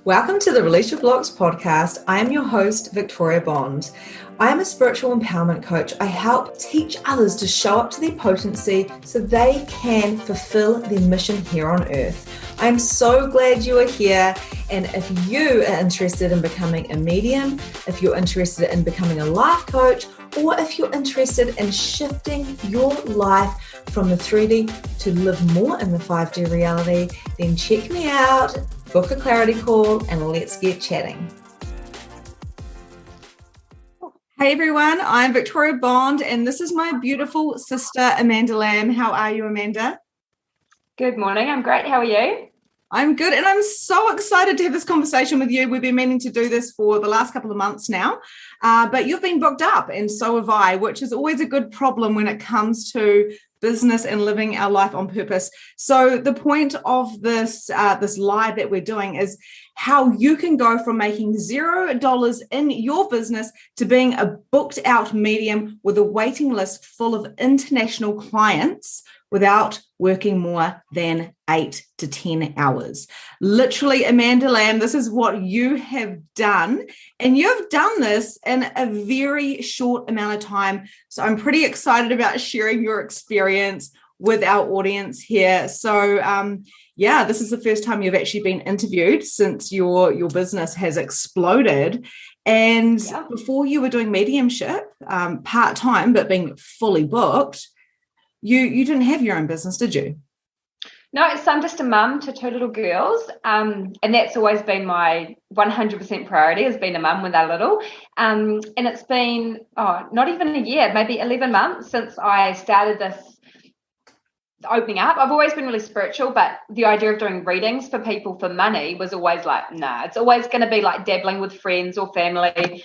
Welcome to the Release Your Blocks podcast. I am your host, Victoria Bond. I am a spiritual empowerment coach. I help teach others to show up to their potency so they can fulfill their mission here on earth. I am so glad you are here. And if you are interested in becoming a medium, if you're interested in becoming a life coach, or if you're interested in shifting your life from the 3D to live more in the 5D reality, then check me out, book a clarity call, and let's get chatting. Hey everyone, I'm Victoria Bond, and this is my beautiful sister, Amanda Lamb. How are you, Amanda? Good morning. I'm great. How are you? I'm good, and I'm so excited to have this conversation with you. We've been meaning to do this for the last couple of months now, but you've been booked up, and so have I, which is always a good problem when it comes to business and living our life on purpose. So the point of this live that we're doing is how you can go from making $0 in your business to being a booked out medium with a waiting list full of international clients without working more than 8 to 10 hours. Literally, Amanda Lamb, this is what you have done. And you've done this in a very short amount of time. So I'm pretty excited about sharing your experience with our audience here. So this is the first time you've actually been interviewed since your business has exploded. And before you were doing mediumship, part-time, but being fully booked, you didn't have your own business, did you? No, so I'm just a mum to 2 little girls, and that's always been my 100% priority, has been a mum when they're little. And it's been, not even a year, maybe 11 months since I started this opening up. I've always been really spiritual, but the idea of doing readings for people for money was always like, nah, it's always going to be like dabbling with friends or family.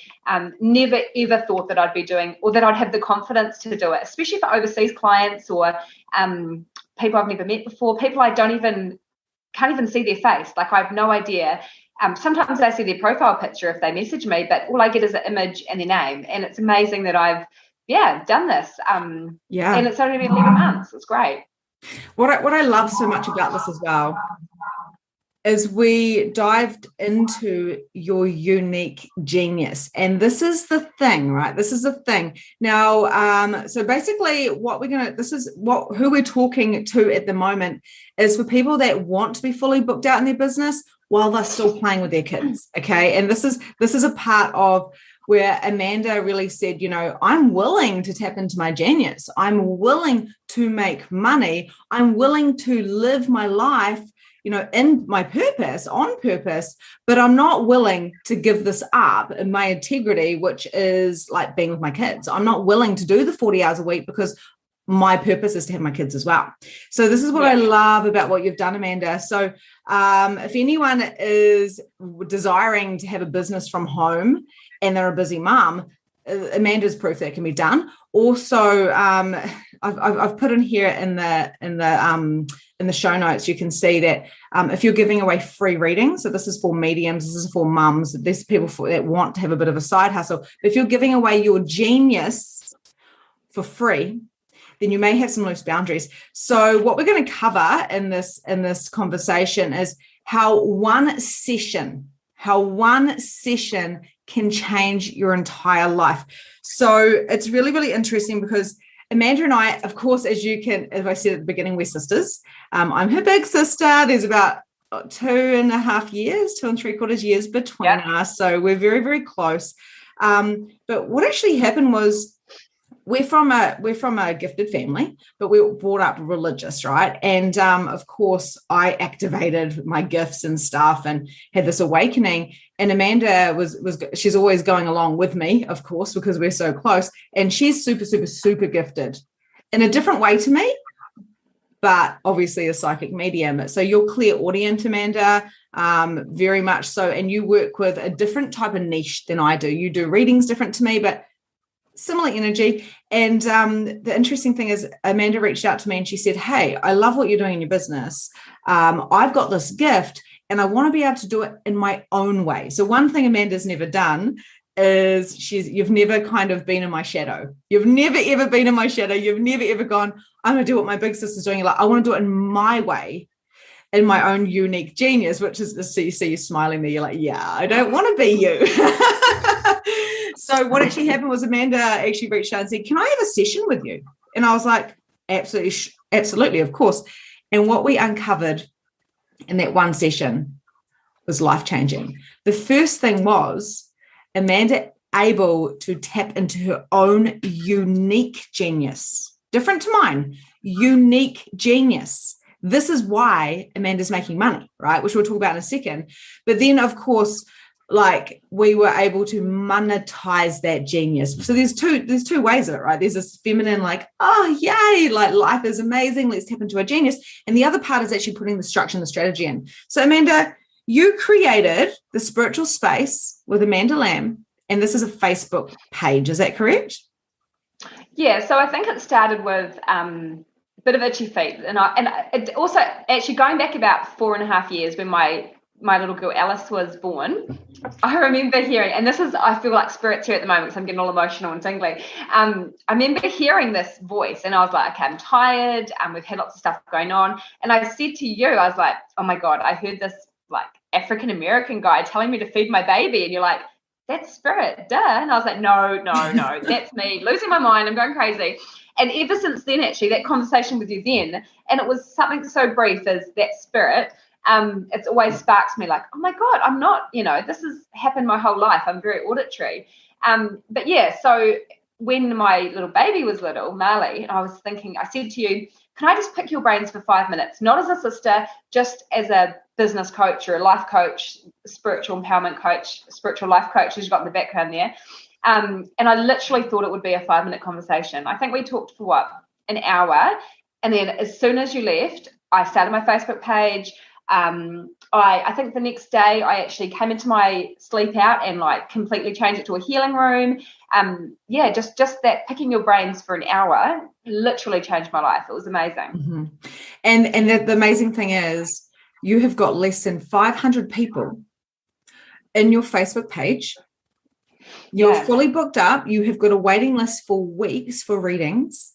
Never ever thought that I'd be doing, or that I'd have the confidence to do it, especially for overseas clients or people I've never met before, people I can't even see their face. Like, I have no idea. Sometimes I see their profile picture if they message me, but all I get is an image and their name. And it's amazing that I've done this. And it's only been 11 months. It's great. What I love so much about this as well is we dived into your unique genius. And this is the thing, right? This is the thing. Now, so basically who we're talking to at the moment is for people that want to be fully booked out in their business while they're still playing with their kids. Okay. And this is a part of where Amanda really said, I'm willing to tap into my genius. I'm willing to make money. I'm willing to live my life, in my purpose, on purpose, but I'm not willing to give this up in my integrity, which is like being with my kids. I'm not willing to do the 40 hours a week because my purpose is to have my kids as well. So this is what I love about what you've done, Amanda. So if anyone is desiring to have a business from home and they're a busy mom, Amanda's proof that can be done. Also, I've put in here in the show notes, you can see that if you're giving away free readings, so this is for mediums, this is for mums, this is people that want to have a bit of a side hustle. But if you're giving away your genius for free, then you may have some loose boundaries. So what we're going to cover in this conversation is how one session can change your entire life. So it's really, really interesting because Amanda and I, of course, as I said at the beginning, we're sisters. I'm her big sister. There's about 2.5 years, 2 3/4 years between us. So we're very, very close. But what actually happened was we're from a gifted family, but we were brought up religious, right? And of course, I activated my gifts and stuff and had this awakening. And Amanda she's always going along with me, of course, because we're so close. And she's super, super, super gifted in a different way to me, but obviously a psychic medium. So you're clairaudient, Amanda, very much so. And you work with a different type of niche than I do. You do readings different to me, but similar energy. And the interesting thing is Amanda reached out to me and she said, hey, I love what you're doing in your business. I've got this gift and I want to be able to do it in my own way. So one thing Amanda's never done is you've never kind of been in my shadow. You've never, ever been in my shadow. You've never, ever gone, I'm going to do what my big sister's doing. Like, I want to do it in my way. in my own unique genius, which is to see you smiling there. You're like, yeah, I don't want to be you. So what actually happened was Amanda actually reached out and said, can I have a session with you? And I was like, absolutely, of course. And what we uncovered in that one session was life-changing. The first thing was Amanda able to tap into her own unique genius, different to mine, unique genius. This is why Amanda's making money, right? Which we'll talk about in a second. But then, of course, like we were able to monetize that genius. So there's two ways of it, right? There's this feminine, like, oh, yay, like life is amazing. Let's tap into our genius. And the other part is actually putting the structure and the strategy in. So Amanda, you created the spiritual space with Amanda Lamb, and this is a Facebook page. Is that correct? Yeah. So I think it started with bit of itchy feet, and it also actually going back about 4.5 years when my little girl Alice was born. I remember hearing, and this is, I feel like spirits here at the moment because I'm getting all emotional and tingly. I remember hearing this voice, and I was like, okay, I'm tired, we've had lots of stuff going on, and I said to you, I was like, oh my God, I heard this like African American guy telling me to feed my baby, and you're like, that's spirit, duh. And I was like, no, that's me losing my mind, I'm going crazy. And ever since then, actually, that conversation with you then, and it was something so brief as that spirit, it's always sparks me like, oh my God, I'm not, this has happened my whole life. I'm very auditory. But yeah, so when my little baby was little, Marley, I was thinking, I said to you, can I just pick your brains for 5 minutes? Not as a sister, just as a business coach or a life coach, spiritual empowerment coach, spiritual life coach, as you've got in the background there. And I literally thought it would be a 5-minute conversation. I think we talked for an hour. And then as soon as you left, I started my Facebook page. I think the next day I actually came into my sleep out and like completely changed it to a healing room. Just that picking your brains for an hour literally changed my life. It was amazing. Mm-hmm. And the amazing thing is you have got less than 500 people in your Facebook page. You're fully booked up. You have got a waiting list for weeks for readings.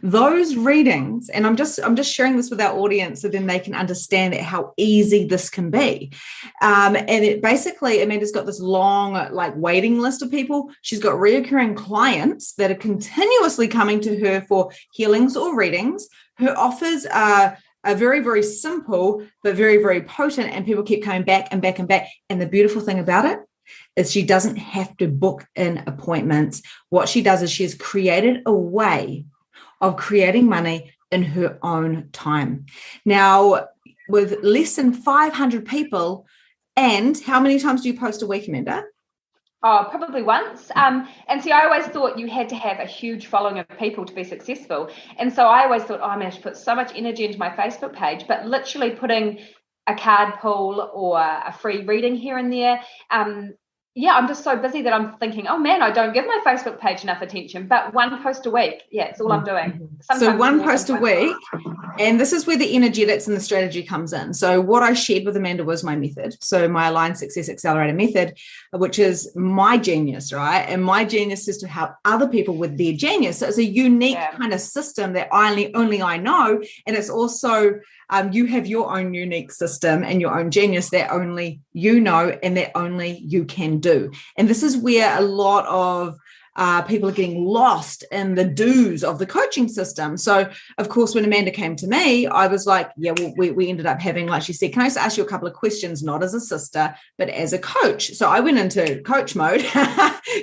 Those readings, and I'm just sharing this with our audience so then they can understand how easy this can be. And it basically, Amanda's got this long like waiting list of people. She's got reoccurring clients that are continuously coming to her for healings or readings. Her offers are very, very simple, but very, very potent. And people keep coming back and back and back. And the beautiful thing about it is she doesn't have to book in appointments. What she does is she has created a way of creating money in her own time. Now, with less than 500 people, and how many times do you post a week, Amanda? Oh, probably once. And see, I always thought you had to have a huge following of people to be successful. And so I always thought, I'm going to put so much energy into my Facebook page, but literally putting a card pull or a free reading here and there. I'm just so busy that I'm thinking, oh man, I don't give my Facebook page enough attention, but one post a week. Yeah, it's all I'm doing. Sometimes so one post a week. And this is where the energetics and the strategy comes in. So what I shared with Amanda was my method. So my Aligned Success Accelerator method, which is my genius, right? And my genius is to help other people with their genius. So it's a unique kind of system that only I know. And it's also, you have your own unique system and your own genius that only you know and that only you can do. And this is where a lot of people are getting lost in the do's of the coaching system. So, of course, when Amanda came to me, I was like, we ended up having, like she said, can I just ask you a couple of questions, not as a sister, but as a coach? So I went into coach mode,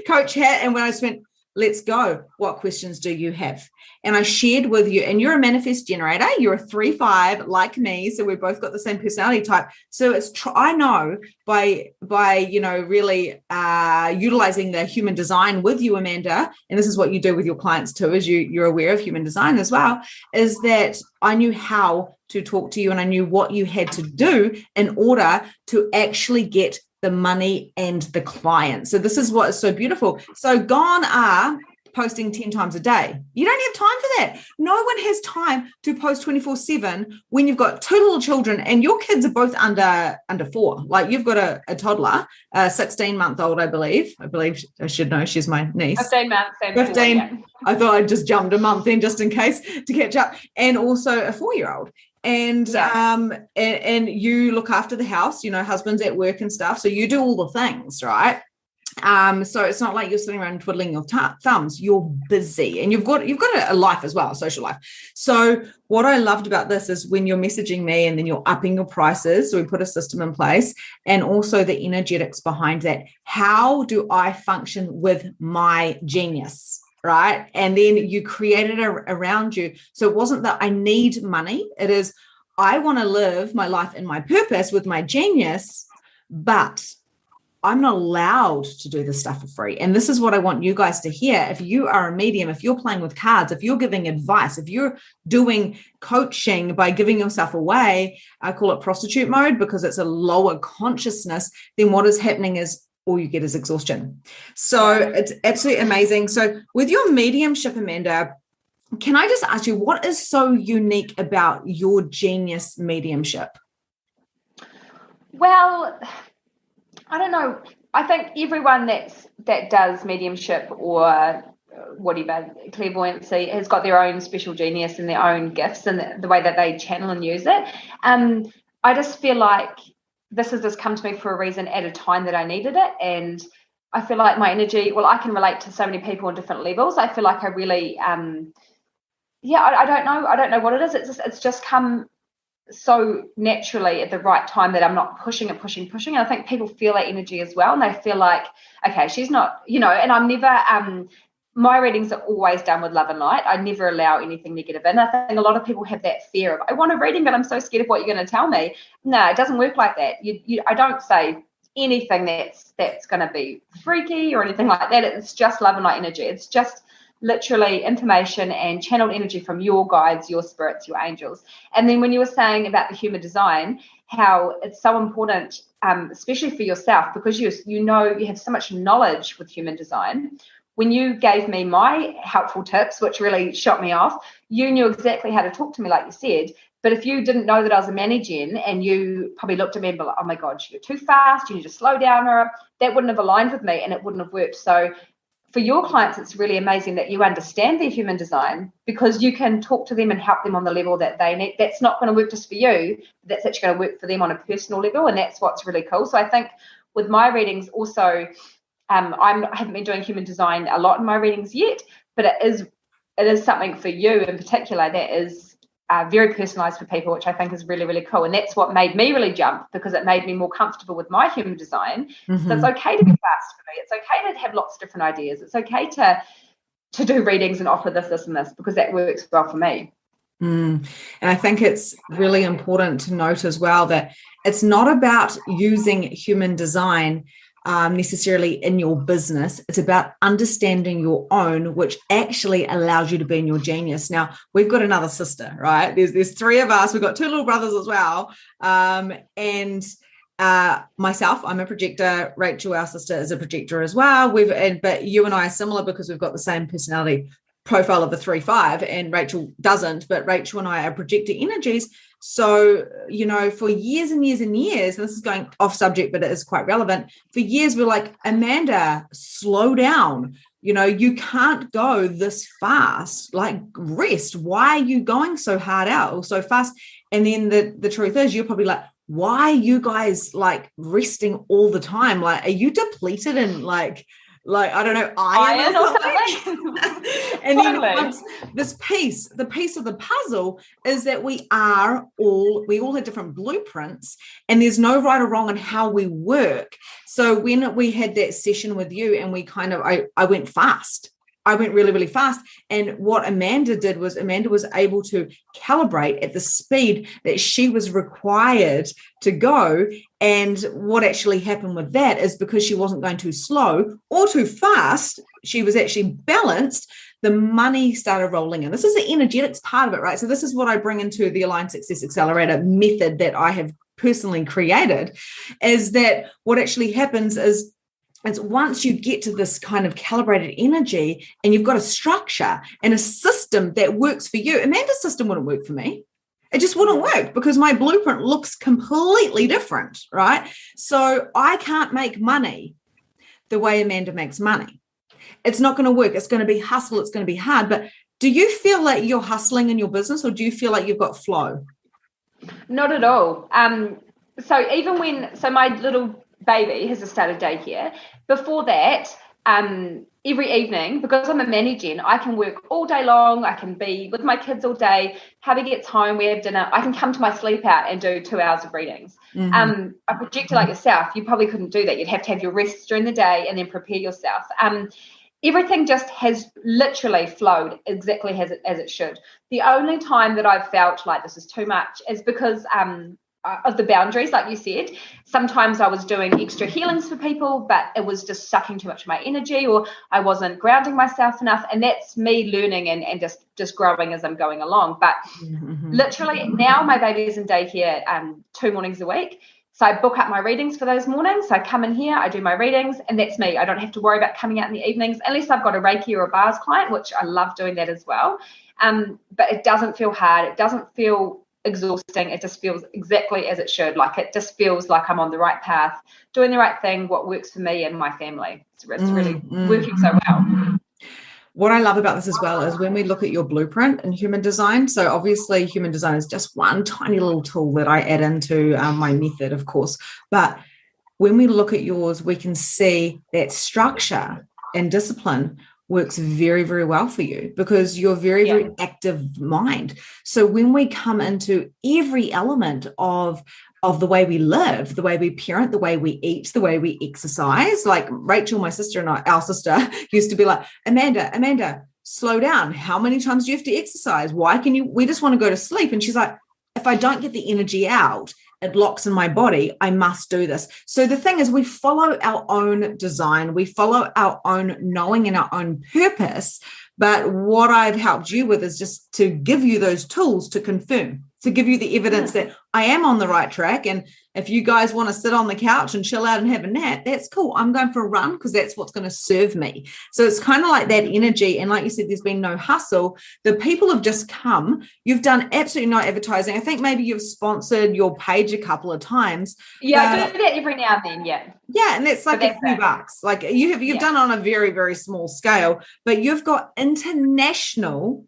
coach hat. And when I just went, let's go. What questions do you have? And I shared with you, and you're a manifest generator. You're a 3-5 like me. So we've both got the same personality type. So I know by really utilizing the human design with you, Amanda, and this is what you do with your clients too, is you're aware of human design as well, is that I knew how to talk to you and I knew what you had to do in order to actually get the money and the client. So this is what is so beautiful. So gone are posting 10 times a day. You don't have time for that. No one has time to post 24/7 when you've got 2 little children and your kids are both under 4. Like you've got a toddler, a 16-month-old, I believe I should know, she's my niece. 15 months. 15. I thought I'd just jumped a month in just in case to catch up. And also a 4-year-old. and and you look after the house, husband's at work and stuff, so you do all the things, right? So it's not like you're sitting around twiddling your thumbs. You're busy, and you've got a life as well, a social life. So what I loved about this is when you're messaging me and then you're upping your prices, so we put a system in place, and also the energetics behind that. How do I function with my genius? Right. And then you created it around you. So it wasn't that I need money. It is, I want to live my life in my purpose with my genius, but I'm not allowed to do this stuff for free. And this is what I want you guys to hear. If you are a medium, if you're playing with cards, if you're giving advice, if you're doing coaching by giving yourself away, I call it prostitute mode because it's a lower consciousness, then what is happening is all you get is exhaustion. So it's absolutely amazing. So with your mediumship, Amanda, can I just ask you, what is so unique about your genius mediumship? Well, I don't know. I think everyone that does mediumship or whatever, clairvoyancy, has got their own special genius and their own gifts and the way that they channel and use it. I just feel like this has just come to me for a reason at a time that I needed it. And I feel like my energy, well, I can relate to so many people on different levels. I feel like I really, I don't know what it is. It's just come so naturally at the right time that I'm not pushing. And I think people feel that energy as well. And they feel like, okay, she's not, and I'm never, my readings are always done with love and light. I never allow anything negative in. I think a lot of people have that fear of, I want a reading, but I'm so scared of what you're going to tell me. No, it doesn't work like that. I don't say anything that's going to be freaky or anything like that. It's just love and light energy. It's just literally information and channeled energy from your guides, your spirits, your angels. And then when you were saying about the human design, how it's so important, especially for yourself, because you have so much knowledge with human design. When you gave me my helpful tips, which really shot me off, you knew exactly how to talk to me, like you said. But if you didn't know that I was a manager and you probably looked at me and be like, oh my God, you're too fast, you need to slow down, or that wouldn't have aligned with me and it wouldn't have worked. So for your clients, it's really amazing that you understand their human design, because you can talk to them and help them on the level that they need. That's not going to work just for you. That's actually going to work for them on a personal level. And that's what's really cool. So I think with my readings also, I haven't been doing human design a lot in my readings yet, but it is something for you in particular that is very personalized for people, which I think is really, really cool. And that's what made me really jump, because it made me more comfortable with my human design. Mm-hmm. So it's okay to be fast for me. It's okay to have lots of different ideas. It's okay to do readings and offer this and this, because that works well for me. And I think it's really important to note as well that it's not about using human design necessarily in your business. It's about understanding your own, which actually allows you to be in your genius. Now, we've got another sister, right? There's three of us. We've got two little brothers as well. And myself, I'm a projector. Rachel, our sister, is a projector as well. But you and I are similar because we've got the same personality profile of a 3-5, and Rachel doesn't, but Rachel and I are projector energies. So, for years and years and years, and this is going off subject, but it is quite relevant. For years, we're like, Amanda, slow down. You can't go this fast, like rest. Why are you going so hard out or so fast? And then the truth is, you're probably like, why are you guys like resting all the time? Like, are you depleted and like, I don't know, iron or something. And totally. Then once the piece of the puzzle is that we all have different blueprints, and there's no right or wrong on how we work. So when we had that session with you, and we I went fast. I went really, really fast. And what Amanda did was Amanda was able to calibrate at the speed that she was required to go. And what actually happened with that is, because she wasn't going too slow or too fast, she was actually balanced. The money started rolling in. This is the energetics part of it, right? So this is what I bring into the Aligned Success Accelerator method that I have personally created, is that what actually happens is, and once you get to this kind of calibrated energy and you've got a structure and a system that works for you, Amanda's system wouldn't work for me. It just wouldn't work, because my blueprint looks completely different, right? So I can't make money the way Amanda makes money. It's not going to work. It's going to be hustle. It's going to be hard. But do you feel like you're hustling in your business, or do you feel like you've got flow? Not at all. So my little baby has just started daycare. Before that, every evening, because I'm a manager, I can work all day long. I can be with my kids all day. Hubby gets home, we have dinner. I can come to my sleep out and do 2 hours of readings. A projector like yourself, you probably couldn't do that. You'd have to have your rests during the day and then prepare yourself. Everything just has literally flowed exactly as it should. The only time that I've felt like this is too much is because of the boundaries, like you said. Sometimes I was doing extra healings for people, but it was just sucking too much of my energy, or I wasn't grounding myself enough. And that's me learning and just growing as I'm going along. But literally now my baby's in daycare 2 mornings a week. So I book up my readings for those mornings. So I come in here, I do my readings, and that's me. I don't have to worry about coming out in the evenings, unless I've got a Reiki or a bars client, which I love doing that as well. But it doesn't feel hard. It doesn't feel exhausting. It just feels exactly as it should. Like, it just feels like I'm on the right path, doing the right thing, what works for me and my family. It's really working so well. What I love about this as well is when we look at your blueprint in human design. So obviously human design is just one tiny little tool that I add into my method, of course. But when we look at yours, we can see that structure and discipline works very, very well for you, because you're very, very active mind. So when we come into every element of the way we live, the way we parent, the way we eat, the way we exercise, like Rachel, my sister, and our sister used to be like, Amanda, slow down. How many times do you have to exercise? We just want to go to sleep. And she's like, if I don't get the energy out, it locks in my body. I must do this. So the thing is, we follow our own design. We follow our own knowing and our own purpose. But what I've helped you with is just to give you those tools to confirm, to give you the evidence that I am on the right track. And if you guys want to sit on the couch and chill out and have a nap, that's cool. I'm going for a run because that's what's going to serve me. So it's kind of like that energy. And like you said, there's been no hustle. The people have just come. You've done absolutely no advertising. I think maybe you've sponsored your page a couple of times. Yeah, I do that every now and then. Yeah, and that's like a few bucks. Like you've done it on a very, very small scale, but you've got international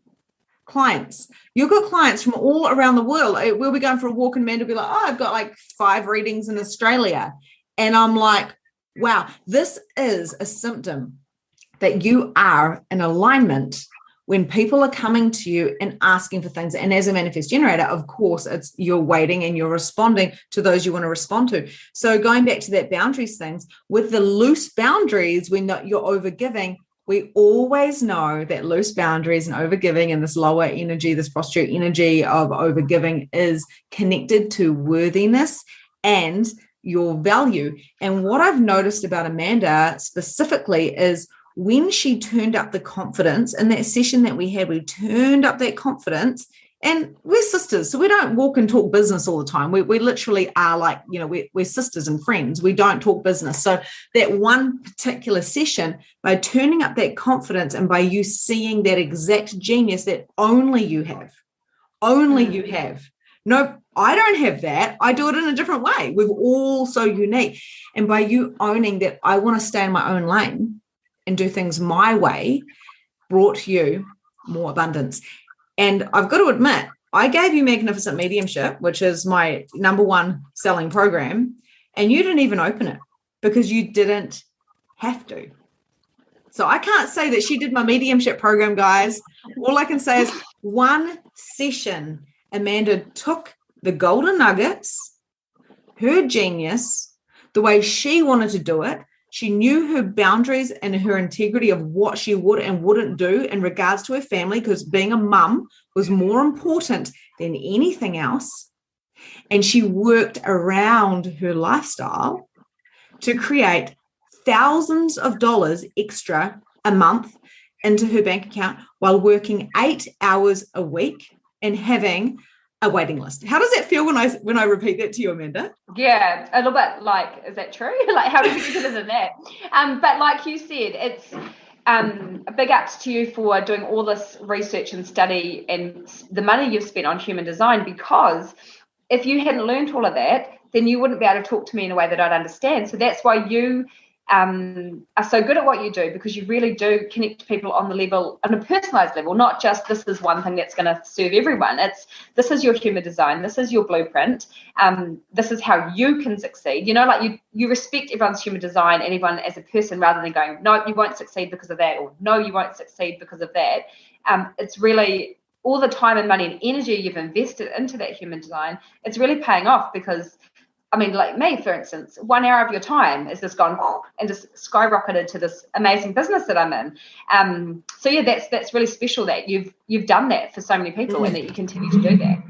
clients. You've got clients from all around the world. We'll be going for a walk and Amanda will be like, oh, I've got like 5 readings in Australia. And I'm like, wow, this is a symptom that you are in alignment when people are coming to you and asking for things. And as a manifest generator, of course, it's you're waiting and you're responding to those you want to respond to. So going back to that boundaries things, with the loose boundaries, when you're overgiving, we always know that loose boundaries and overgiving and this lower energy, this posture energy of overgiving is connected to worthiness and your value. And what I've noticed about Amanda specifically is when she turned up the confidence in that session that we had, we turned up that confidence. And we're sisters, so we don't walk and talk business all the time. We literally are like, we're sisters and friends. We don't talk business. So that one particular session, by turning up that confidence and by you seeing that exact genius that only you have. No, I don't have that. I do it in a different way. We're all so unique. And by you owning that I want to stay in my own lane and do things my way, brought you more abundance. And I've got to admit, I gave you Magnificent Mediumship, which is my #1 selling program, and you didn't even open it because you didn't have to. So I can't say that she did my mediumship program, guys. All I can say is one session, Amanda took the golden nuggets, her genius, the way she wanted to do it. She knew her boundaries and her integrity of what she would and wouldn't do in regards to her family, because being a mum was more important than anything else. And she worked around her lifestyle to create thousands of dollars extra a month into her bank account while working 8 hours a week and having a waiting list. How does that feel when I repeat that to you, Amanda? Yeah, a little bit like, is that true? Like, how do you get it in that? But like you said, it's a big ups to you for doing all this research and study and the money you've spent on human design, because if you hadn't learned all of that, then you wouldn't be able to talk to me in a way that I'd understand. So that's why you are so good at what you do, because you really do connect to people on a personalized level, not just this is one thing that's going to serve everyone. This is your human design, this is your blueprint, this is how you can succeed. Like you respect everyone's human design and everyone as a person, rather than going, no, you won't succeed because of that, or no, you won't succeed because of that. It's really all the time and money and energy you've invested into that human design, it's really paying off. Because like me, for instance, 1 hour of your time is just gone and just skyrocketed to this amazing business that I'm in. So yeah, that's really special that you've done that for so many people, and that you continue to do that.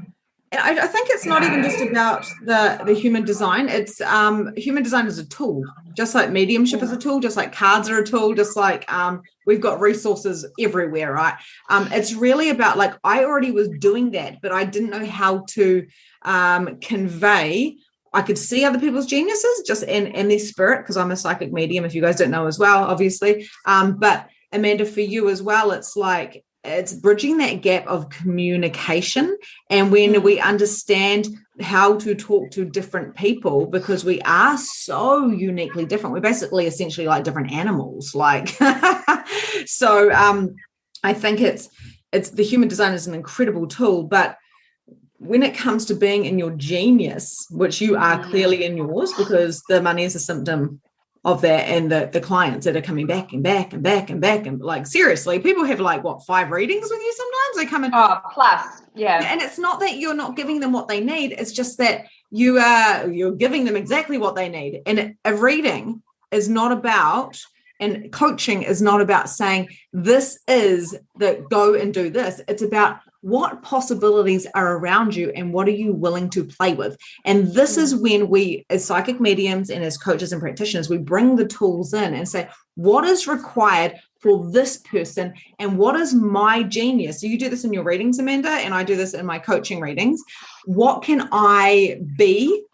And I think it's not even just about the human design. It's human design is a tool, just like mediumship is a tool, just like cards are a tool, just like we've got resources everywhere, right? It's really about, like, I already was doing that, but I didn't know how to convey. I could see other people's geniuses just in their spirit, because I'm a psychic medium, if you guys don't know as well, obviously. But Amanda, for you as well, it's like, it's bridging that gap of communication. And when we understand how to talk to different people, because we are so uniquely different, we're basically essentially like different animals. Like, so I think it's the human design is an incredible tool, but when it comes to being in your genius, which you are clearly in yours, because the money is a symptom of that, and the clients that are coming back and back and back and back, and like, seriously, people have like 5 readings with you sometimes. They come in plus, yeah. And it's not that you're not giving them what they need, it's just that you're giving them exactly what they need. And a reading is not about, and coaching is not about saying this is the go and do this. It's about what possibilities are around you and what are you willing to play with. And this is when we, as psychic mediums and as coaches and practitioners, we bring the tools in and say, what is required for this person and what is my genius? So you do this in your readings, Amanda, and I do this in my coaching readings. What can I be?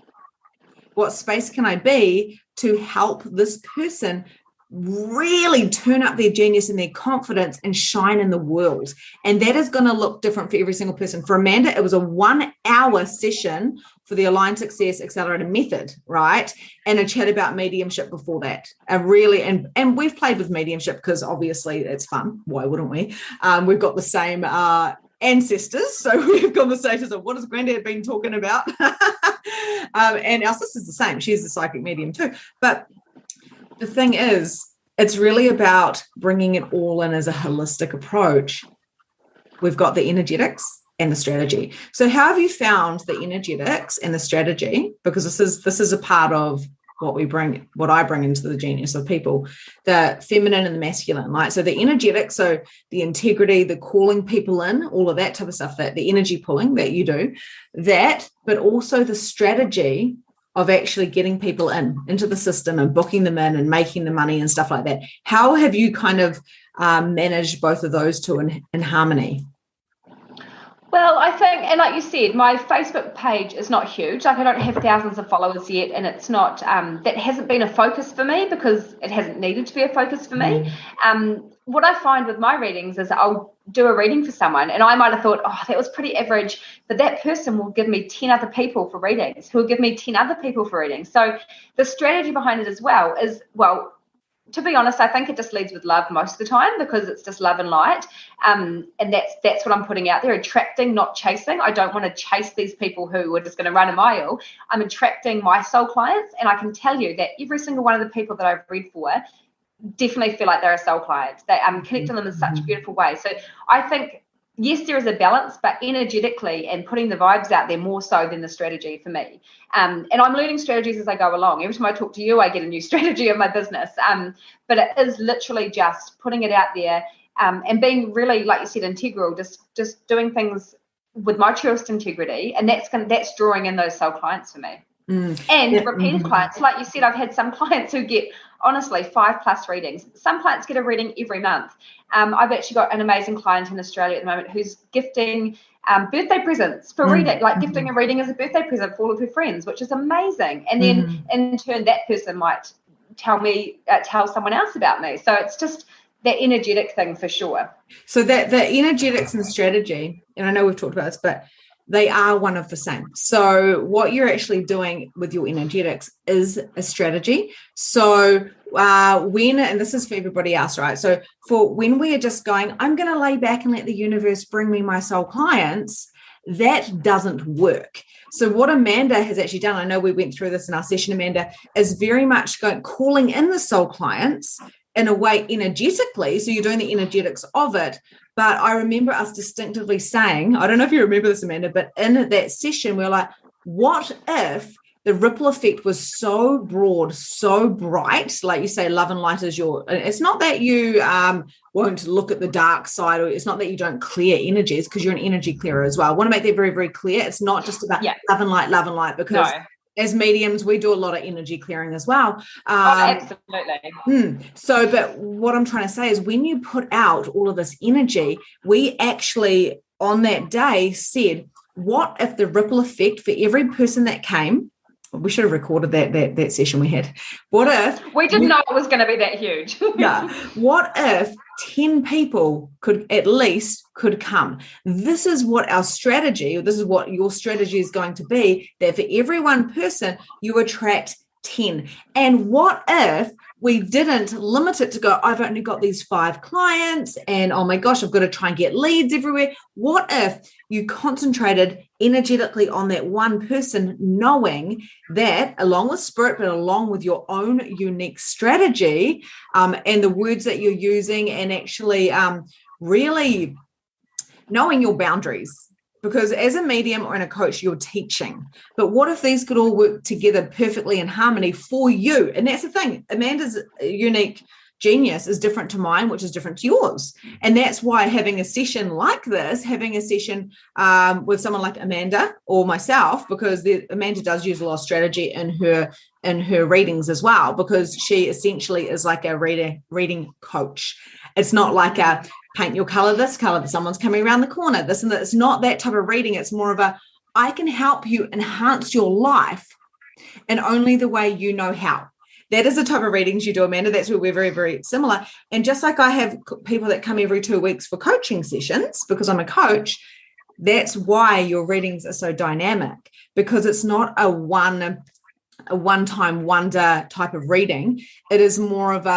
What space can I be to help this person really turn up their genius and their confidence and shine in the world? And that is going to look different for every single person. For Amanda, it was a 1 hour session for the Aligned Success Accelerator method, right? And a chat about mediumship before that. And we've played with mediumship because obviously it's fun. Why wouldn't we? We've got the same ancestors, so we have conversations of what has Granddad been talking about. And our sister's the same. She's a psychic medium too. But the thing is, it's really about bringing it all in as a holistic approach. We've got the energetics and the strategy. So how have you found the energetics and the strategy? Because this is a part of what I bring into the genius of people, the feminine and the masculine, right? So the energetics, so the integrity, the calling people in, all of that type of stuff, that the energy pulling that you do, that, but also the strategy of actually getting people into the system and booking them in and making the money and stuff like that. How have you kind of managed both of those two in harmony? Well, I think, and like you said, my Facebook page is not huge. Like, I don't have thousands of followers yet, and it's not, that hasn't been a focus for me because it hasn't needed to be a focus for me. What I find with my readings is I'll do a reading for someone and I might have thought, oh, that was pretty average, but that person will give me 10 other people for readings, who will give me 10 other people for readings. So the strategy behind it as well is, well, to be honest, I think it just leads with love most of the time, because it's just love and light. And that's what I'm putting out there, attracting, not chasing. I don't want to chase these people who are just going to run a mile. I'm attracting my soul clients. And I can tell you that every single one of the people that I've read for definitely feel like they're a soul client. I'm connecting them in such a beautiful way. So I think, yes, there is a balance, but energetically and putting the vibes out there more so than the strategy for me. And I'm learning strategies as I go along. Every time I talk to you, I get a new strategy of my business. But it is literally just putting it out there and being really, like you said, integral, just doing things with my truest integrity. And that's drawing in those soul clients for me. And repeated clients. Like you said, I've had some clients who get, honestly, 5+ readings. Some clients get a reading every month. I've actually got an amazing client in Australia at the moment who's gifting birthday presents for reading, like gifting a reading as a birthday present for all of her friends, which is amazing. And then in turn, that person might tell someone else about me. So it's just that energetic thing for sure. So that the energetics and strategy, and I know we've talked about this, but they are one of the same. So what you're actually doing with your energetics is a strategy. So and this is for everybody else, right? So for when we are just going, I'm going to lay back and let the universe bring me my soul clients, that doesn't work. So what Amanda has actually done, I know we went through this in our session, Amanda, is very much calling in the soul clients in a way energetically. So you're doing the energetics of it. But I remember us distinctively saying, I don't know if you remember this, Amanda, but in that session, we were like, what if the ripple effect was so broad, so bright? Like you say, love and light is it's not that you won't look at the dark side, or it's not that you don't clear energies, because you're an energy clearer as well. I want to make that very, very clear. It's not just about love and light, because as mediums, we do a lot of energy clearing as well. Absolutely. So, but what I'm trying to say is when you put out all of this energy, we actually on that day said, what if the ripple effect for every person that came, we should have recorded that session we had. What if we didn't know it was going to be that huge? What if 10 people could come? This is what our strategy, or this is what your strategy is going to be, that for every one person you attract 10. And what if we didn't limit it to go, I've only got these 5 clients and oh my gosh, I've got to try and get leads everywhere. What if you concentrated energetically on that one person, knowing that along with spirit, but along with your own unique strategy and the words that you're using, and actually really knowing your boundaries? Because as a medium or in a coach, you're teaching. But what if these could all work together perfectly in harmony for you? And that's the thing. Amanda's unique genius is different to mine, which is different to yours. And that's why having a session like this, having a session with someone like Amanda or myself, because Amanda does use a lot of strategy in her readings as well, because she essentially is like a reading coach. It's not like a paint your color this color, someone's coming around the corner, this and that. It's not that type of reading. It's more of I can help you enhance your life in only the way you know how. That is the type of readings you do, Amanda. That's where we're very, very similar. And just like I have people that come every 2 weeks for coaching sessions, because I'm a coach, that's why your readings are so dynamic, because it's not a one-time wonder type of reading. It is more of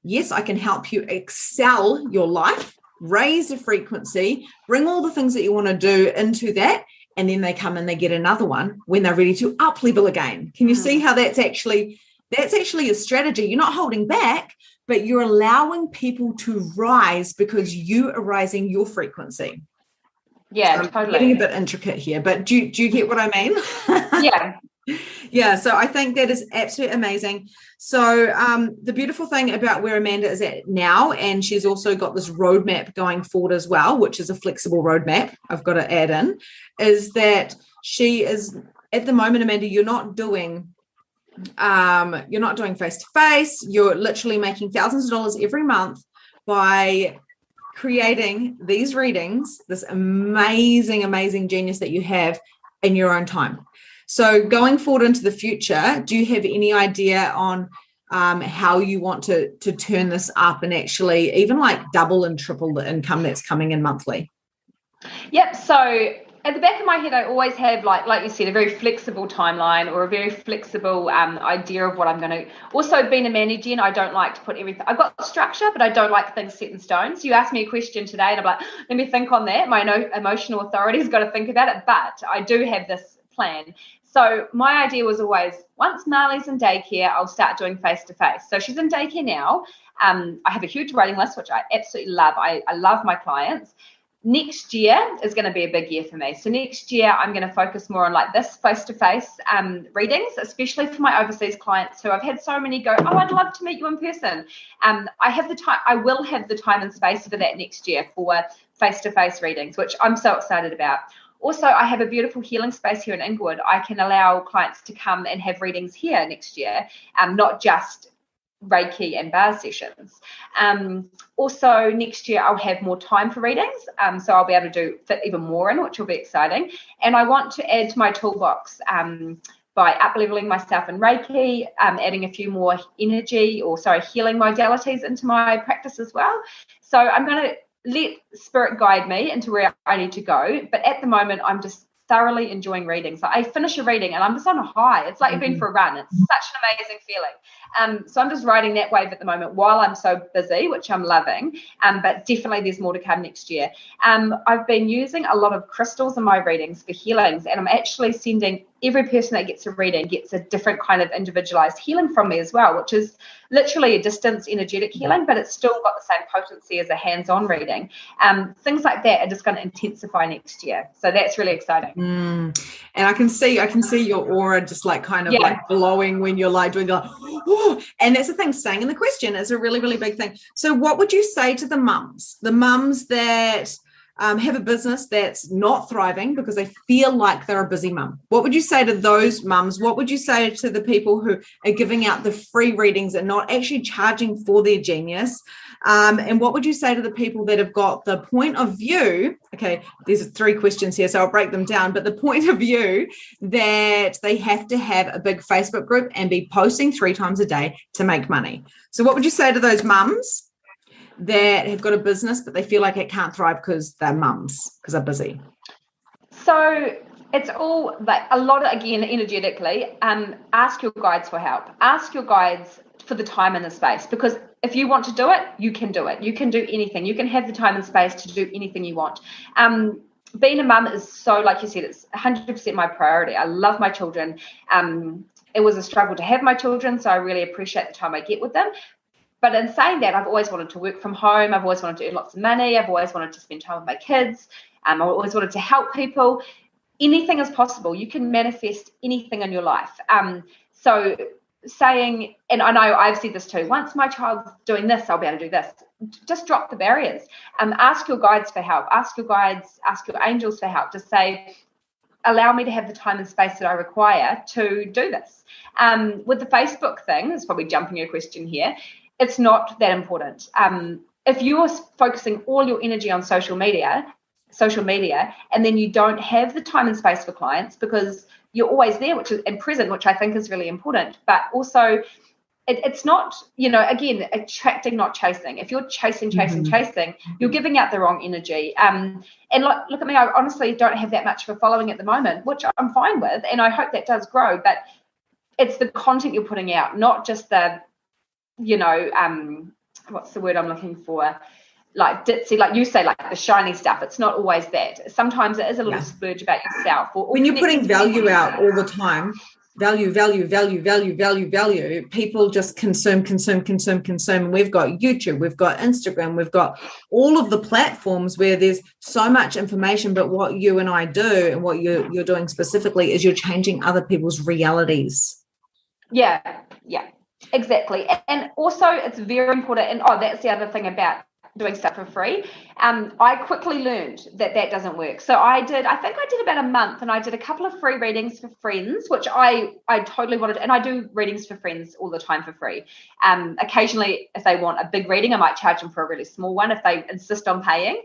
yes, I can help you excel your life, raise the frequency, bring all the things that you want to do into that, and then they come and they get another one when they're ready to up level again. Can you see how that's actually a strategy? You're not holding back, but you're allowing people to rise because you are raising your frequency. Yeah, so totally. I'm getting a bit intricate here, but do you get what I mean? Yeah. Yeah, so I think that is absolutely amazing. So the beautiful thing about where Amanda is at now, and she's also got this roadmap going forward as well, which is a flexible roadmap, I've got to add in, is that she is, at the moment, Amanda, you're not doing face-to-face. You're literally making thousands of dollars every month by creating these readings, this amazing, amazing genius that you have in your own time. So going forward into the future, do you have any idea on how you want to turn this up and actually even like double and triple the income that's coming in monthly? Yep. So at the back of my head, I always have, like you said, a very flexible timeline or a very flexible idea of what I'm going to. Also, being a manager, I don't like to put everything. I've got structure, but I don't like things set in stone. So you asked me a question today, and I'm like, let me think on that. My emotional authority's got to think about it, but I do have this plan. So my idea was always, once Marley's in daycare, I'll start doing face-to-face. So she's in daycare now. I have a huge waiting list, which I absolutely love. I love my clients. Next year is going to be a big year for me. So next year, I'm going to focus more on like this face-to-face readings, especially for my overseas clients who I've had so many go, oh, I'd love to meet you in person. I have the time. I will have the time and space for that next year for face-to-face readings, which I'm so excited about. Also, I have a beautiful healing space here in Inglewood. I can allow clients to come and have readings here next year, not just Reiki and bar sessions. Also, next year I'll have more time for readings, so I'll be able to fit even more in, which will be exciting. And I want to add to my toolbox by up-leveling myself in Reiki, adding a few more healing modalities into my practice as well. So I'm going to let spirit guide me into where I need to go. But at the moment, I'm just thoroughly enjoying reading. So I finish a reading and I'm just on a high. It's like you've been for a run. It's such an amazing feeling. So I'm just riding that wave at the moment while I'm so busy, which I'm loving. But definitely there's more to come next year. I've been using a lot of crystals in my readings for healings, and I'm actually sending every person that gets a reading gets a different kind of individualized healing from me as well, which is literally a distance energetic healing, but it's still got the same potency as a hands-on reading. Things like that are just going to intensify next year. So that's really exciting. And I can see your aura just like kind of like glowing when you're like doing like, oh, and that's the thing, staying in the question is a really, really big thing. So what would you say to the mums that have a business that's not thriving because they feel like they're a busy mum? What would you say to those mums? What would you say to the people who are giving out the free readings and not actually charging for their genius? And what would you say to the people that have got the point of view? Okay, there's 3 questions here, so I'll break them down. But the point of view that they have to have a big Facebook group and be posting 3 times a day to make money. So what would you say to those mums that have got a business but they feel like it can't thrive because they're mums, because they're busy? So it's all like a lot of, again, energetically, ask your guides for help. Ask your guides for the time and the space, because if you want to do it, you can do it. You can do anything. You can have the time and space to do anything you want. Being a mum is so, like you said, it's 100% my priority. I love my children. It was a struggle to have my children, so I really appreciate the time I get with them. But in saying that, I've always wanted to work from home. I've always wanted to earn lots of money. I've always wanted to spend time with my kids. I've always wanted to help people. Anything is possible. You can manifest anything in your life. So saying, and I know I've said this too, once my child's doing this, I'll be able to do this. Just drop the barriers. Ask your guides for help. Ask your guides, ask your angels for help. Just say, allow me to have the time and space that I require to do this. With the Facebook thing, it's probably jumping your question here, it's not that important. If you're focusing all your energy on social media, and then you don't have the time and space for clients because you're always there, which is and present, which I think is really important. But also, it's not, again, attracting, not chasing. If you're chasing, you're giving out the wrong energy. And look at me, I honestly don't have that much of a following at the moment, which I'm fine with, and I hope that does grow. But it's the content you're putting out, not just the what's the word I'm looking for? Like ditzy, like you say, like the shiny stuff. It's not always that. Sometimes it is a little splurge about yourself. Or when you're putting value out all the time, value, people just consume. And we've got YouTube, we've got Instagram, we've got all of the platforms where there's so much information. But what you and I do, and what you're doing specifically, is you're changing other people's realities. Yeah. Exactly. And also it's very important, and that's the other thing about doing stuff for free. I quickly learned that doesn't work. So I think I did about a month, and I did a couple of free readings for friends, which I totally wanted, and I do readings for friends all the time for free. Occasionally, if they want a big reading, I might charge them for a really small one if they insist on paying.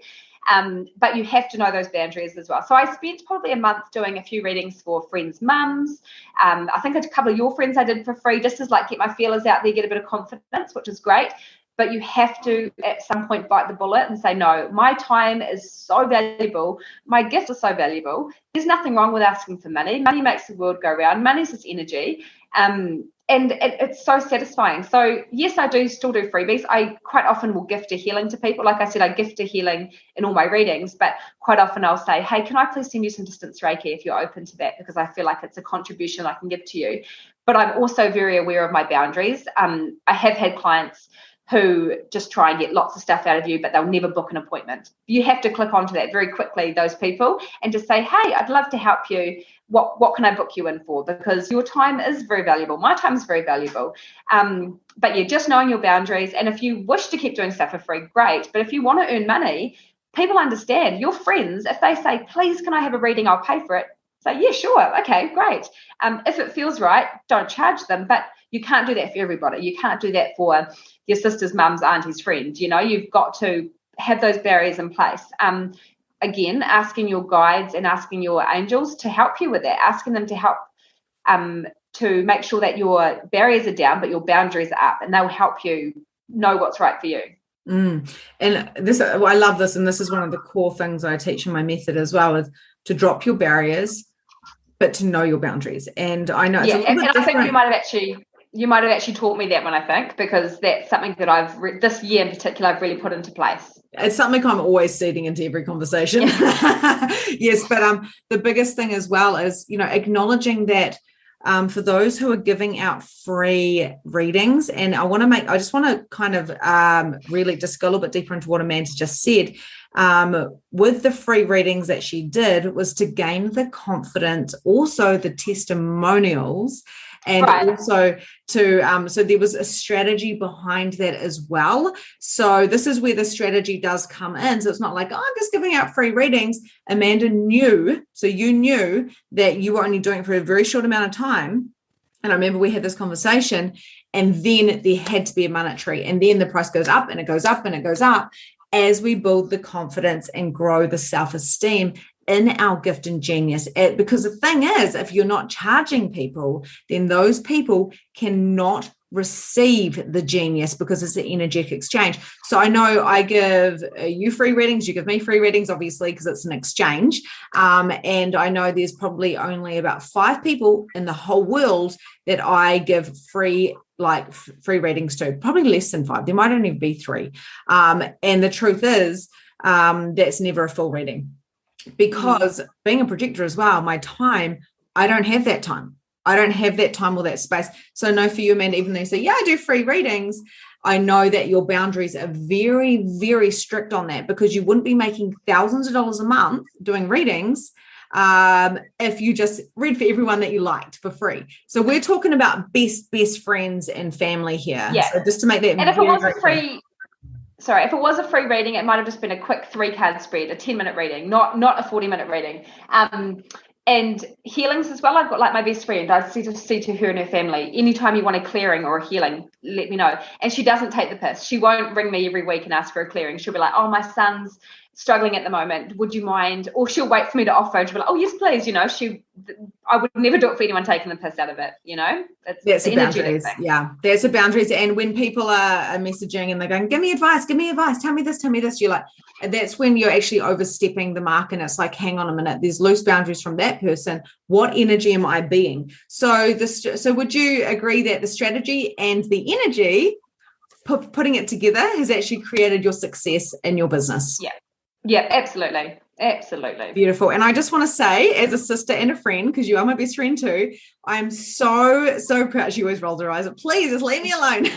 But you have to know those boundaries as well. So I spent probably a month doing a few readings for friends' mums. I think a couple of your friends I did for free, just as like get my feelers out there, get a bit of confidence, which is great. But you have to at some point bite the bullet and say, no, my time is so valuable. My gifts are so valuable. There's nothing wrong with asking for money. Money makes the world go round. Money's just energy. And it's so satisfying. So yes, I do still do freebies. I quite often will gift a healing to people. Like I said, I gift a healing in all my readings, but quite often I'll say, hey, can I please send you some distance Reiki if you're open to that? Because I feel like it's a contribution I can give to you. But I'm also very aware of my boundaries. I have had clients who just try and get lots of stuff out of you, but they'll never book an appointment. You have to click onto that very quickly, those people, and just say, hey, I'd love to help you. What can I book you in for? Because your time is very valuable. My time is very valuable. But you're just knowing your boundaries. And if you wish to keep doing stuff for free, great. But if you want to earn money, people understand. Your friends, if they say, please, can I have a reading? I'll pay for it. Say, yeah, sure. Okay, great. If it feels right, don't charge them. But you can't do that for everybody. You can't do that for your sister's mum's auntie's friend. You've got to have those barriers in place. Again, asking your guides and asking your angels to help you with that, asking them to help to make sure that your barriers are down, but your boundaries are up, and they'll help you know what's right for you. And this, I love this, and this is one of the core things I teach in my method as well, is to drop your barriers, but to know your boundaries. And I know it's a little bit and different. I think you might have actually taught me that one, I think, because that's something that this year in particular, I've really put into place. It's something I'm always seeding into every conversation. Yes, but the biggest thing as well is, acknowledging that for those who are giving out free readings, and I just want to kind of really just go a little bit deeper into what Amanda just said. With the free readings that she did was to gain the confidence, also the testimonials, and also to so there was a strategy behind that as well. So this is where the strategy does come in. So it's not like, I'm just giving out free readings. Amanda knew, so you knew that you were only doing it for a very short amount of time. And I remember we had this conversation, and then there had to be a monetary, and then the price goes up and it goes up and it goes up as we build the confidence and grow the self-esteem in our gift and genius. Because the thing is, if you're not charging people, then those people cannot receive the genius, because it's an energetic exchange. So I know I give you free readings, you give me free readings, obviously, because it's an exchange. And I know there's probably only about 5 people in the whole world that I give free readings to, probably less than 5. There might only be 3. And the truth is, that's never a full reading. Because being a projector as well, my time, I don't have that time. I don't have that time or that space. So no, for you, Amanda, even though you say, yeah, I do free readings, I know that your boundaries are very, very strict on that, because you wouldn't be making thousands of dollars a month doing readings if you just read for everyone that you liked for free. So we're talking about best friends and family here. Yeah. So just to make that. And if it was if it was a free reading, it might have just been a quick 3-card spread, a 10-minute reading, not a 40-minute reading. And healings as well. I've got my best friend. I see to her and her family, anytime you want a clearing or a healing, let me know. And she doesn't take the piss. She won't ring me every week and ask for a clearing. She'll be like, oh, my son's struggling at the moment. Would you mind? Or she'll wait for me to offer. She'll be like, oh, yes, please. I would never do it for anyone taking the piss out of it. That's the boundaries. Thing. Yeah, there's the boundaries. And when people are messaging and they're going, give me advice, tell me this, you're like, that's when you're actually overstepping the mark. And it's like, hang on a minute, there's loose boundaries from that person. What energy am I being? So would you agree that the strategy and the energy, putting it together, has actually created your success in your business? Yeah, absolutely. Absolutely. Beautiful. And I just want to say, as a sister and a friend, because you are my best friend too, I'm so proud. She always rolls her eyes. Please just leave me alone.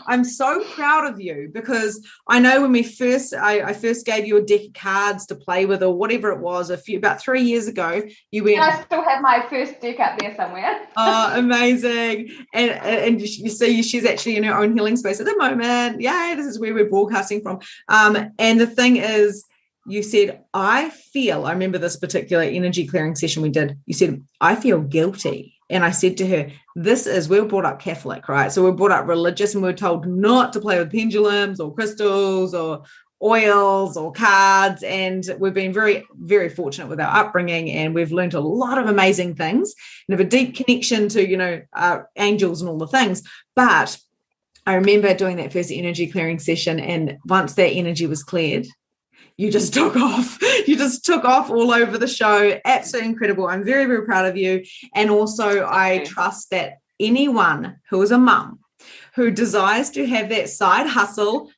I'm so proud of you, because I know when I first gave you a deck of cards to play with, or whatever it was, about 3 years ago, you went. I still have my first deck up there somewhere. Oh, amazing. And you see, she's actually in her own healing space at the moment. Yay, this is where we're broadcasting from. And the thing is, you said, I remember this particular energy clearing session we did. You said, I feel guilty. And I said to her, we were brought up Catholic, right? So we're brought up religious, and we're told not to play with pendulums or crystals or oils or cards. And we've been very, very fortunate with our upbringing, and we've learned a lot of amazing things and have a deep connection to, angels and all the things. But I remember doing that first energy clearing session, and once that energy was cleared, you just took off. You just took off all over the show. Absolutely incredible. I'm very, very proud of you. And also, I trust that anyone who is a mum who desires to have that side hustle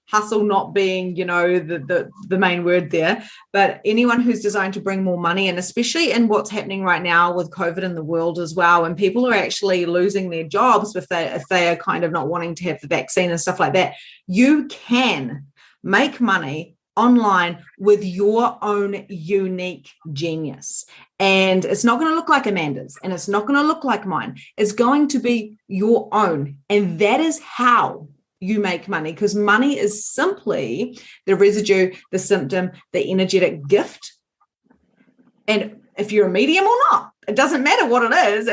not being, the main word there, but anyone who's designed to bring more money, and especially in what's happening right now with COVID in the world as well, and people are actually losing their jobs if they are kind of not wanting to have the vaccine and stuff like that, you can make money online with your own unique genius. And it's not going to look like Amanda's, and it's not going to look like mine. It's going to be your own. And that is how you make money, because money is simply the residue, the symptom, the energetic gift. And if you're a medium or not, it doesn't matter what it is.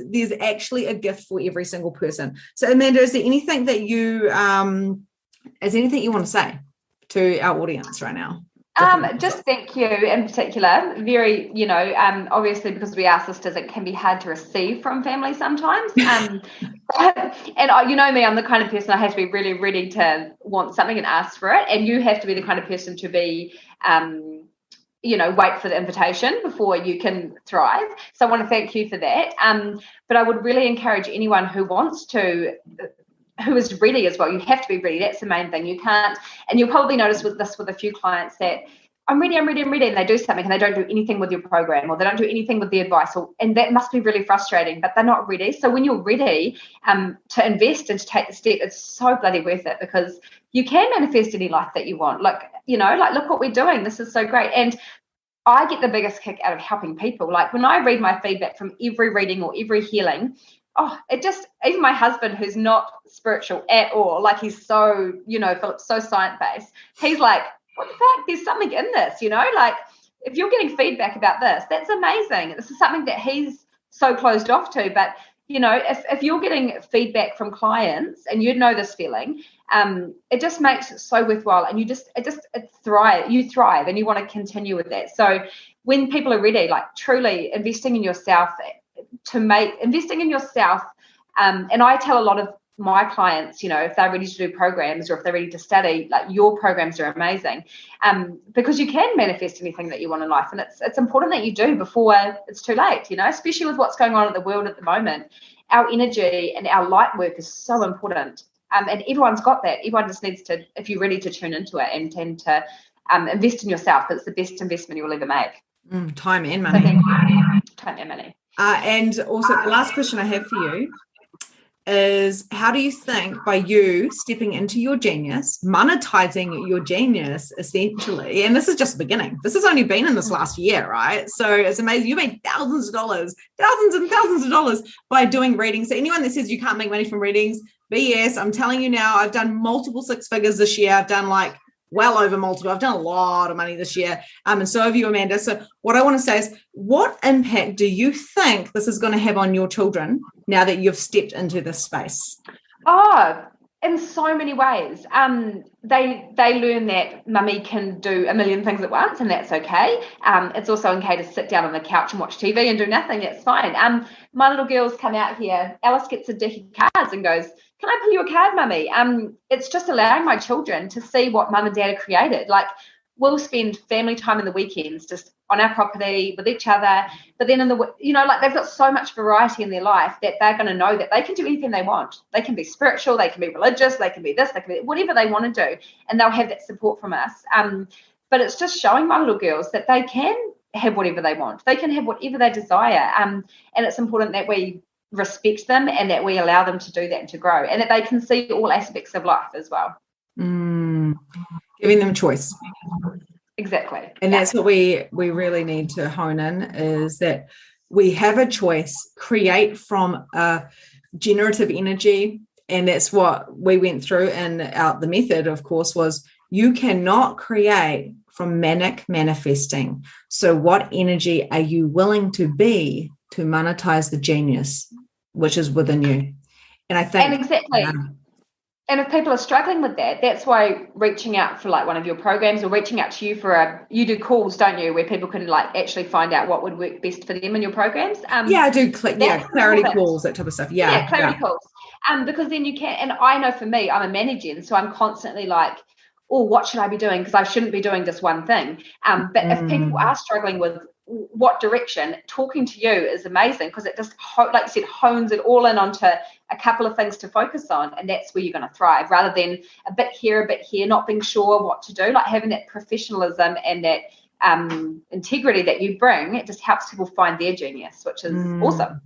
There's actually a gift for every single person. So Amanda, is there anything that you want to say to our audience right now? Just thank you in particular. Very, obviously, because we are sisters, it can be hard to receive from family sometimes. And you know me, I'm the kind of person I have to be really ready to want something and ask for it. And you have to be the kind of person to be, wait for the invitation before you can thrive. So I want to thank you for that. But I would really encourage anyone who wants to, who is ready as well. You have to be ready. That's the main thing. You can't, and you'll probably notice with a few clients that I'm ready, and they do something and they don't do anything with your program, or they don't do anything with the advice, and that must be really frustrating, but they're not ready. So when you're ready to invest and to take the step, it's so bloody worth it, because you can manifest any life that you want. Like, look what we're doing. This is so great. And I get the biggest kick out of helping people. Like when I read my feedback from every reading or every healing, even my husband, who's not spiritual at all, like he's so, Philip's so science-based, he's like, what the fuck, there's something in this, like if you're getting feedback about this, that's amazing. This is something that he's so closed off to. But if you're getting feedback from clients and you know this feeling, it just makes it so worthwhile, and you thrive and you want to continue with that. So when people are ready, like truly investing in yourself, and I tell a lot of my clients, if they're ready to do programs or if they're ready to study, like your programs are amazing, because you can manifest anything that you want in life, and it's important that you do before it's too late, especially with what's going on in the world at the moment. Our energy and our light work is so important, and everyone's got that. Everyone just needs to, if you're ready to tune into it and tend to invest in yourself, because it's the best investment you will ever make. Time and money. Time and money. And also the last question I have for you is, how do you think by you stepping into your genius, monetizing your genius essentially, and this is just the beginning, this has only been in this last year, right? So it's amazing. You made thousands and thousands of dollars by doing readings. So anyone that says you can't make money from readings, BS. I'm telling you now, I've done multiple six figures this year. I've done well over multiple. I've done a lot of money this year. And so have you, Amanda. So what I want to say is, what impact do you think this is going to have on your children now that you've stepped into this space? Oh, in so many ways. They learn that mummy can do a million things at once, and that's okay. It's also okay to sit down on the couch and watch TV and do nothing. That's fine. My little girls come out here. Alice gets a deck of cards and goes, "Can I pull you a card, mummy?" It's just allowing my children to see what mum and dad have created. Like, we'll spend family time in the weekends just on our property with each other. But then they've got so much variety in their life that they're going to know that they can do anything they want. They can be spiritual, they can be religious, they can be this, they can be whatever they want to do. And they'll have that support from us. But it's just showing my little girls that they can have whatever they want. They can have whatever they desire. And it's important that we respect them and that we allow them to do that and to grow, and that they can see all aspects of life as well. Giving them choice. Exactly. And that's what we really need to hone in, is that we have a choice, create from a generative energy. And that's what we went through. And the method, of course, was you cannot create from manic manifesting. So what energy are you willing to be to monetize the genius which is within you? And I think, and exactly. And if people are struggling with that, that's why reaching out for one of your programs, or reaching out to you you do calls, don't you, where people can actually find out what would work best for them in your programs? I do. Clarity calls, that type of stuff. Clarity calls. Because then you can, and I know for me, I'm a manager, so I'm constantly what should I be doing? Because I shouldn't be doing just one thing. But if people are struggling with what direction, talking to you is amazing, because it just, like you said, hones it all in onto a couple of things to focus on, and that's where you're going to thrive, rather than a bit here, not being sure what to do. Like having that professionalism and that integrity that you bring, it just helps people find their genius, which is awesome.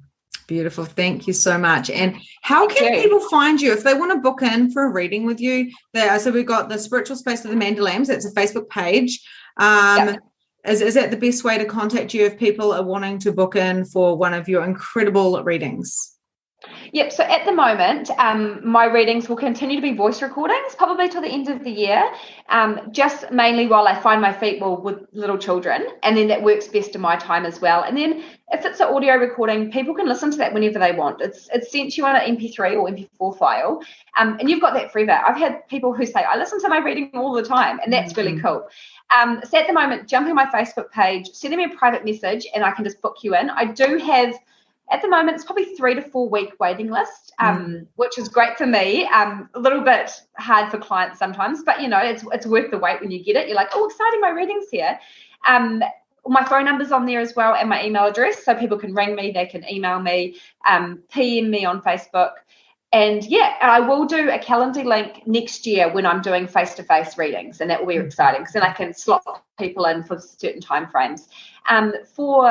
Beautiful. Thank you so much. And how can people find you if they want to book in for a reading with you? So we've got the Spiritual Space with Amanda Lambs. It's a Facebook page. Is that the best way to contact you if people are wanting to book in for one of your incredible readings? Yep. So at the moment, my readings will continue to be voice recordings, probably till the end of the year, just mainly while I find my feet with little children, and then that works best in my time as well. And then if it's an audio recording, people can listen to that whenever they want. It's sent to you on an MP3 or MP4 file, and you've got that forever. I've had people who say, I listen to my reading all the time, and that's really cool. So at the moment, jump on my Facebook page, send me a private message, and I can just book you in. I do have, at the moment, it's probably 3 to 4 week waiting list, which is great for me. A little bit hard for clients sometimes, but it's worth the wait when you get it. You're like, oh, exciting, my reading's here. My phone number's on there as well, and my email address, so people can ring me, they can email me, PM me on Facebook. And yeah, I will do a Calendly link next year when I'm doing face-to-face readings, and that will be exciting because then I can slot people in for certain time frames. For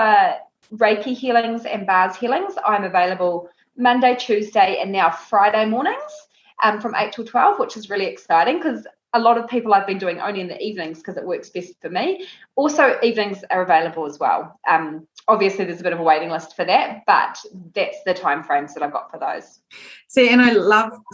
Reiki healings and bars healings, I'm available Monday, Tuesday, and now Friday mornings from 8 till 12, which is really exciting because a lot of people I've been doing only in the evenings because it works best for me. Also, evenings are available as well. Obviously, there's a bit of a waiting list for that, but that's the time frames that I've got for those. See, and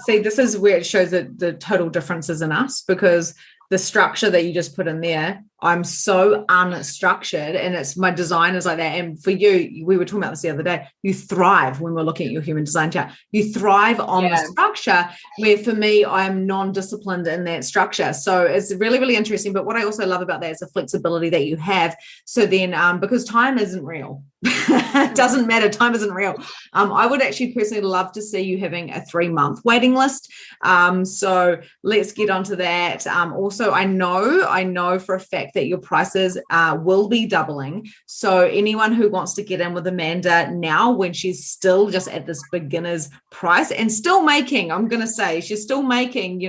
this is where it shows that the total differences in us, because the structure that you just put in there, I'm so unstructured, and it's my design is like that. And for you, we were talking about this the other day, you thrive when we're looking at your human design chart. You thrive on the structure, where for me, I'm non-disciplined in that structure. So it's really, really interesting. But what I also love about that is the flexibility that you have. So then, because time isn't real, it doesn't matter. Time isn't real. I would actually personally love to see you having a 3-month waiting list. So let's get onto that. Also, I know for a fact that your prices will be doubling. So anyone who wants to get in with Amanda now, when she's still just at this beginner's price and still making, I'm going to say she's still making,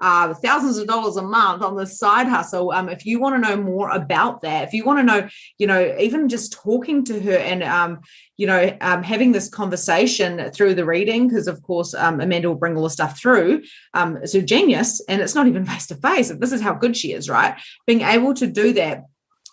thousands of dollars a month on the side hustle. If you want to know more about that, if you want to know, even just talking to her and, having this conversation through the reading, because of course, Amanda will bring all the stuff through. So genius, and it's not even face to face. This is how good she is, right? Being able to do that.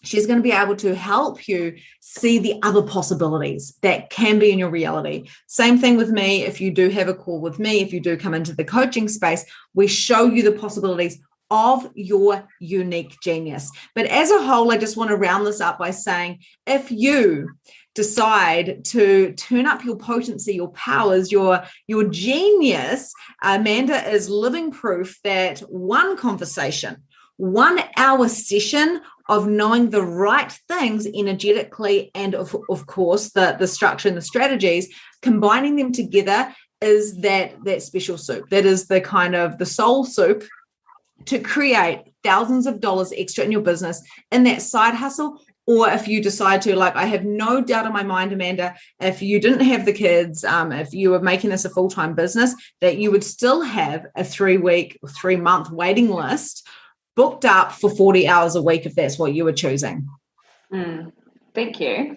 She's going to be able to help you see the other possibilities that can be in your reality. Same thing with me. If you do have a call with me, if you do come into the coaching space, we show you the possibilities of your unique genius. But as a whole, I just want to round this up by saying, if you decide to turn up your potency, your powers, your genius, Amanda is living proof that one conversation, 1 hour session of knowing the right things energetically, and of course the structure and the strategies, combining them together is that special soup. That is the kind of the soul soup to create thousands of dollars extra in your business in that side hustle. Or if you decide to, I have no doubt in my mind, Amanda, if you didn't have the kids, if you were making this a full-time business, that you would still have a 3-month waiting list booked up for 40 hours a week if that's what you were choosing. Thank you.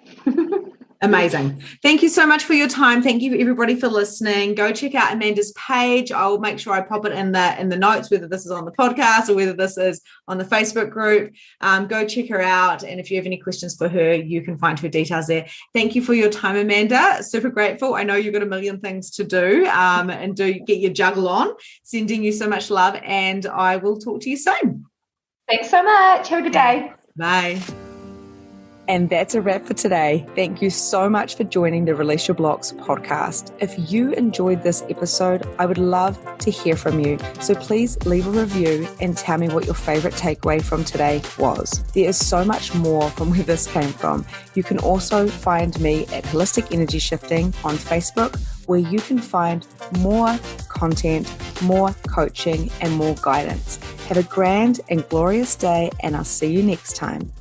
Amazing. Thank you so much for your time. Thank you everybody for listening. Go check out Amanda's page. I'll make sure I pop it in the notes, whether this is on the podcast or whether this is on the Facebook group. Go check her out. And if you have any questions for her, you can find her details there. Thank you for your time, Amanda. Super grateful. I know you've got a million things to do and do get your juggle on. Sending you so much love, and I will talk to you soon. Thanks so much. Have a good day. Bye. And that's a wrap for today. Thank you so much for joining the Release Your Blocks podcast. If you enjoyed this episode, I would love to hear from you. So please leave a review and tell me what your favorite takeaway from today was. There is so much more from where this came from. You can also find me at Holistic Energy Shifting on Facebook, where you can find more content, more coaching, and more guidance. Have a grand and glorious day, and I'll see you next time.